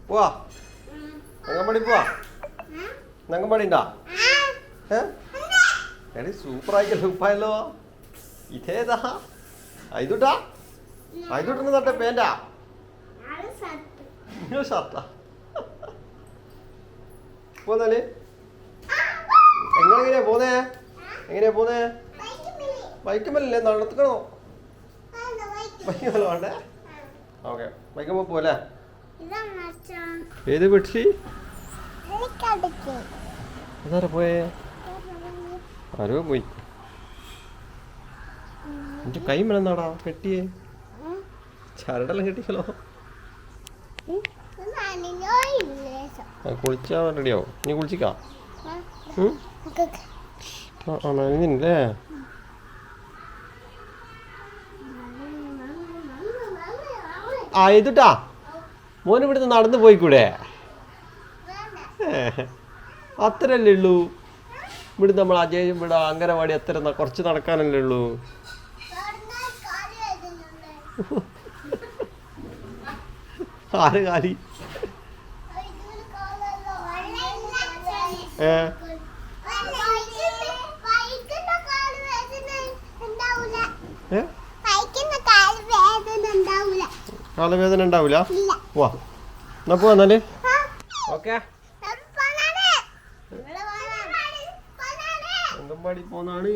പോവാ അംഗൻവാടി പോവാ അംഗൻവാടി ഉണ്ടാ എടി സൂപ്പറായിക്കല്ലോ ഉപ്പായല്ലോ ഇതേതാ ഐതുട്ടാ ഐതുട്ടിന് തട്ടെ പേന്റാ ഷർട്ടാ പോന്നാല് എങ്ങനെയാ പോന്നേ ബൈക്കുമല്ലേ നടത്തിക്കണോ ബൈക്കുമല്ലോ വേണ്ടേ ഓക്കെ ബൈക്കുമ്പോ പോലെ ഏത് വീട്ടിൽ അതാരാ പോയേ ആരോ പോയി എന്റെ കൈ മെലന്നാടാ കെട്ടിയേ ചരടെല്ലാം കെട്ടിയല്ലോ കുളിച്ചാ റെഡിയാവും നീ കുളിച്ചിക്കാ നനഞ്ഞില്ലേ ആ ഇതുട്ടാ മോന് ഇവിടുന്ന് നടന്നു പോയിക്കൂടെ അത്രല്ലേ ഉള്ളൂ ഇവിടുന്ന് നമ്മൾ അജയ് ഇവിടെ അങ്കനവാടി അത്ര കുറച്ച് നടക്കാനല്ലേ ഉള്ളൂ ആര് കാലി കാലവേദന ഉണ്ടാവൂല വാ എന്നാ പോവാന്നാല് ഓക്കെ അംഗൻവാടി പോന്നാണ്